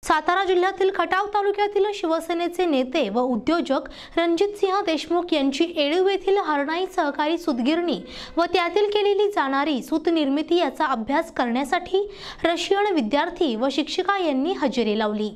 सातारा जिल्ह्यातील खटाव तालुक्यातील शिवसेनेचे नेते व उद्योजक रणजितसिंह देशमुख यांची येळूर येथील हरणाई सहकारी सूतगिरणी व त्यातील केलेली जाणारी सूत निर्मिती याचा अभ्यास करण्यासाठी रशियन विद्यार्थी व शिक्षिका यांनी हजेरी लावली।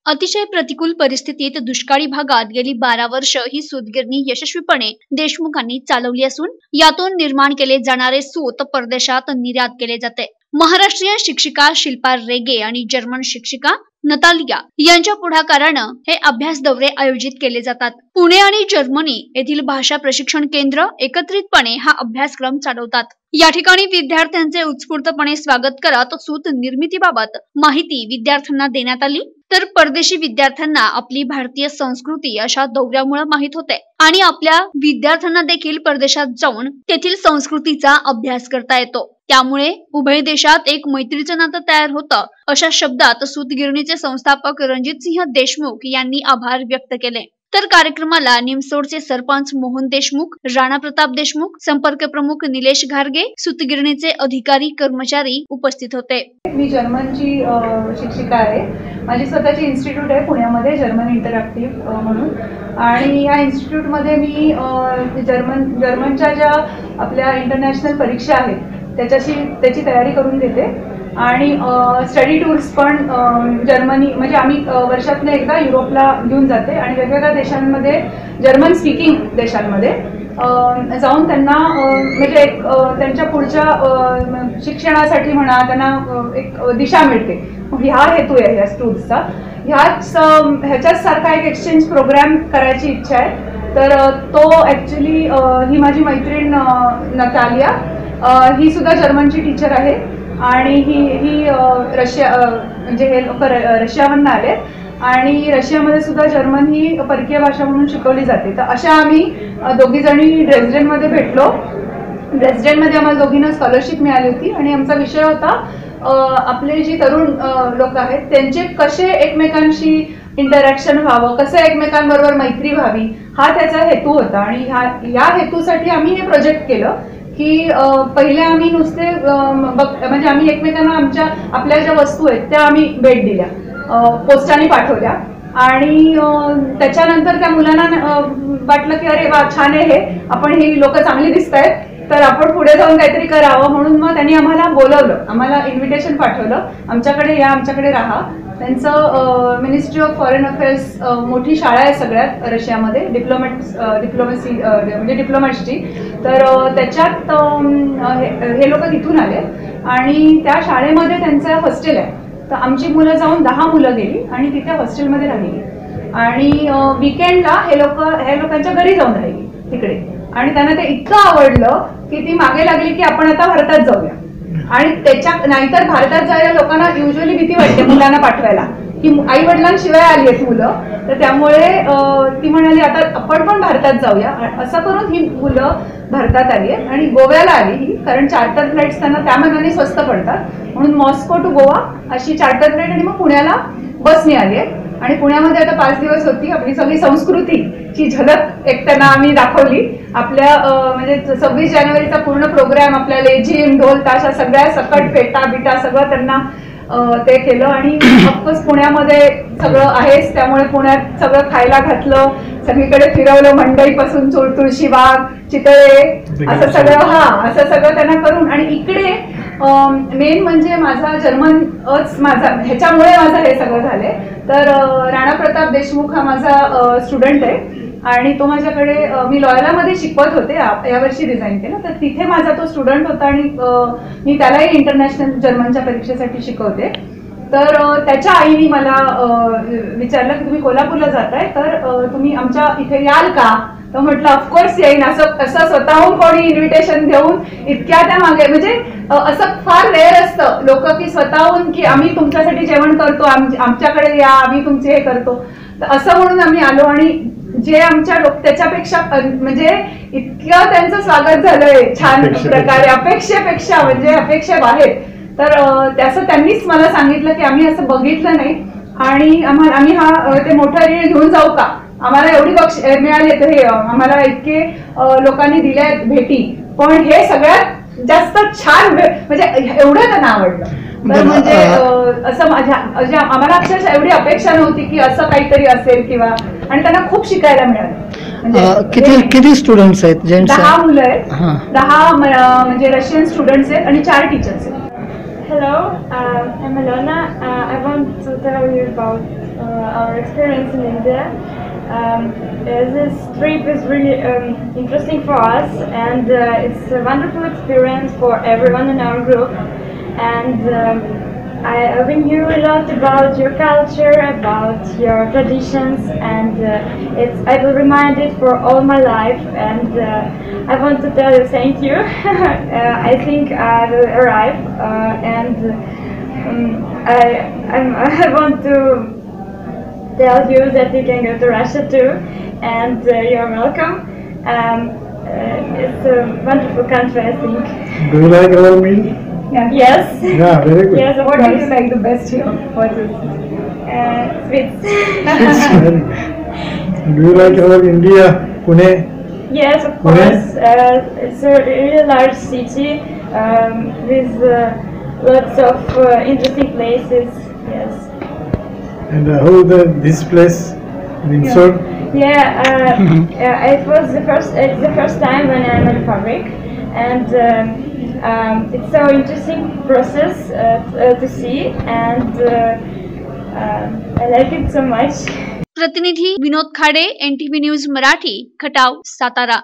अतिशय प्रतिकूल परिस्थितीत दुष्काळी भागात गेली 12 वर्ष ही सूतगिरणी यशस्वीपणे देशमुखांनी चालवली असून यातून निर्माण केले जाणारे सूत परदेशात निर्यात केले जाते। महाराष्ट्रीय शिक्षिका शिल्पा रेगे आणि जर्मन शिक्षिका नतालिया यांच्या पुढाकाराने हे अभ्यास दौरे आयोजित केले जातात। पुणे आणि जर्मनी येथील भाषा प्रशिक्षण केंद्र एकत्रितपणे हा अभ्यासक्रम चालवतात। या ठिकाणी विद्यार्थ्यांचे उत्स्फूर्तपणे स्वागत करत सूत निर्मितीबाबत माहिती विद्यार्थ्यांना देण्यात आली, तर परदेशी विद्यार्थ्यांना आपली भारतीय संस्कृती अशा दौऱ्यामुळे माहित होते आणि आपल्या विद्यार्थ्यांना देखील परदेशात जाऊन तेथील संस्कृतीचा अभ्यास करता येतो। त्यामुळे उभय देशात एक मैत्रीचं नातं तयार होतं, अशा शब्दात सूतगिरणीचे संस्थापक रणजितसिंह देशमुख यांनी आभार व्यक्त केले। तर कार्यक्रमाला निमसोडचे सरपंच मोहन देशमुख, राणा प्रताप देशमुख, संपर्क प्रमुख निलेश घारगे, सूतगिरणीचे अधिकारी कर्मचारी उपस्थित होते। मी जर्मनची शिक्षिका आहे। माझी स्वतःची इन्स्टिट्यूट आहे पुण्यामध्ये, जर्मन इंटरॅक्टिव्ह म्हणून, आणि या इन्स्टिट्यूट मध्ये मी जर्मनच्या ज्या आपल्या इंटरनॅशनल परीक्षा आहेत त्याची तयारी करून घेते आणि स्टडी टूर्स पण जर्मनी म्हणजे आम्ही वर्षातून एकदा युरोपला घेऊन जाते आणि वेगवेगळ्या देशांमध्ये जर्मन स्पीकिंग देशांमध्ये जाऊन त्यांना म्हणजे एक त्यांच्या पुढच्या शिक्षणासाठी म्हणा त्यांना एक दिशा मिळते। हा हेतू आहे या टूर्सचा। ह्याच्याच सारखा एक एक्सचेंज प्रोग्राम करायची इच्छा आहे। तर तो ॲक्च्युली ही माझी मैत्रीण नतालिया, ही सुद्धा जर्मनची टीचर आहे आणि ही रशिया म्हणजे हे लोक रशियावरून आले आणि रशियामध्ये सुद्धा जर्मन ही परकीय भाषा म्हणून शिकवली जाते। तर अशा आम्ही दोघी जणी ड्रेसडेनमध्ये भेटलो। ड्रेसडेनमध्ये आम्हाला दोघींना स्कॉलरशिप मिळाली होती आणि आमचा विषय होता आपले जी तरुण लोक आहेत त्यांचे कसे एकमेकांशी इंटरॅक्शन व्हावं, कसं एकमेकांबरोबर मैत्री व्हावी, हा त्याचा हेतू होता। आणि या हेतूसाठी आम्ही हे प्रोजेक्ट केलं की पहिले आम्ही नुसते म्हणजे आम्ही एकमेकांना आपल्या ज्या वस्तू आहेत त्या आम्ही भेट दिल्या, पोस्टाने पाठवल्या आणि त्याच्यानंतर त्या मुलांना वाटलं की अरे वा छान आहे हे, आपण ही लोक चांगली दिसत आहेत तर आपण पुढे जाऊन काहीतरी करावं, म्हणून मग त्यांनी आम्हाला बोलवलं, आम्हाला इन्व्हिटेशन पाठवलं, आमच्याकडे या, आमच्याकडे राहा। त्यांचं मिनिस्ट्री ऑफ फॉरेन अफेअर्स मोठी शाळा आहे सगळ्यात रशियामध्ये, डिप्लोमसी म्हणजे डिप्लोमॅटची। तर त्याच्यात हे लोक तिथून आले आणि त्या शाळेमध्ये त्यांचं हॉस्टेल आहे। तर आमची मुलं जाऊन 10 मुलं गेली आणि तिथे हॉस्टेलमध्ये राहिली आणि वीकेंडला हे लोकांच्या घरी जाऊन राहिली तिकडे आणि त्यांना ते इतकं आवडलं की ती मागे लागली की आपण आता भारतात जाऊया। आणि त्याच्या नाहीतर भारतात जायला लोकांना युजली भीती वाटते मुलांना पाठवायला की आई वडिलांशिवाय आली आहेत मुलं, तर त्यामुळे ती म्हणाली आता आपण पण भारतात जाऊया। असं करून ही मुलं भारतात आली आहे आणि गोव्याला आली ही, कारण चार्टर फ्लाईट्स त्यांना त्या मनाने स्वस्त पडतात म्हणून मॉस्को टू गोवा अशी चार्टर फ्लाईट आणि मग पुण्याला बसने आली आहे। आणि पुण्यामध्ये आता 5 दिवस होती। आपली सगळी संस्कृतीची झलक एक त्यांना आम्ही दाखवली। आपल्या म्हणजे 26 जानेवारीचा पूर्ण प्रोग्राम, आपल्या लेझिम ढोल ताशा सगळ्या सकट फेटा बिटा सगळं त्यांना ते केलं आणि ऑफकोर्स पुण्यामध्ये सगळं आहेच, त्यामुळे पुण्यात सगळं खायला घातलं, सगळीकडे फिरवलं, मंडईपासून तुळशीबाग, चितळे असं सगळं असं सगळं त्यांना करून। आणि इकडे मेन म्हणजे माझा जर्मनच ह्याच्यामुळे माझं हे सगळं झालंय। तर राणा प्रताप देशमुख हा माझा स्टुडंट आहे आणि तो माझ्याकडे मी लॉयलामध्ये शिकवत होते, यावर्षी रिझाईन केलं, तर तिथे माझा तो स्टुडंट होता आणि मी त्यालाही इंटरनॅशनल जर्मनच्या परीक्षेसाठी शिकवते। तर त्याच्या आईने मला विचारलं की तुम्ही कोल्हापूरला जाताय तर तुम्ही आमच्या इथे याल का? तर म्हटलं ऑफकोर्स येईन। असं स्वतःहून कोणी इन्व्हिटेशन देऊन इतक्या त्या मागे म्हणजे असं फार रेअर असतं लोक की स्वतःहून की आम्ही तुमच्यासाठी जेवण करतो, आमच्याकडे या, आम्ही तुमचे हे करतो। तर असं म्हणून आम्ही आलो आणि जे आमच्या त्याच्यापेक्षा म्हणजे इतकं त्यांचं स्वागत झालंय छान प्रकारे, अपेक्षेपेक्षा म्हणजे अपेक्षेबाहेर। तर त्याचं त्यांनीच मला सांगितलं की आम्ही असं बघितलं नाही आणि आम्ही ते मोठं ऋण घेऊन जाऊ का, आम्हाला एवढी बक्षीस मिळाली तर हे आम्हाला इतके लोकांनी दिल्या भेटी, पण हे सगळ्यात जास्त छान म्हणजे एवढं त्यांना आवडलं। तर म्हणजे असं आम्हाला अक्षरशः एवढी अपेक्षा नव्हती की असं काहीतरी असेल किंवा, आणि त्यांना खूप शिकायला मिळालं. किती स्टुडंट्स आहेत? 10 मुलं आहेत, 10 म्हणजे रशियन स्टुडंट्स आहेत आणि 4 टीचर्स आहेत. Hello, I'm Alona. I want to tell you about our experience in India. This trip is really interesting for us, and it's a wonderful experience for everyone in our group. And I've been hearing a lot about your culture, about your traditions, and I will remind it for all my life. And I want to tell you thank you. I think I will arrive, and I want to tell you that you can go to Russia too, and you're welcome. It's a wonderful country, I think. Do you like our meal? Yes. Yeah, very good. Yes, of What course. do you like the best here? What is Sweets. It's very good. Do you like our India, Pune? Yes, of Where? course. It's a really large city with lots of interesting places. Yes. And how this place in Insur? Yeah. It's the first time when I'm in a fabric, and it's so interesting process to see, and I like it so much. प्रतिनिधी विनोद Khade, NTV news Marathi, Khatav, Satara.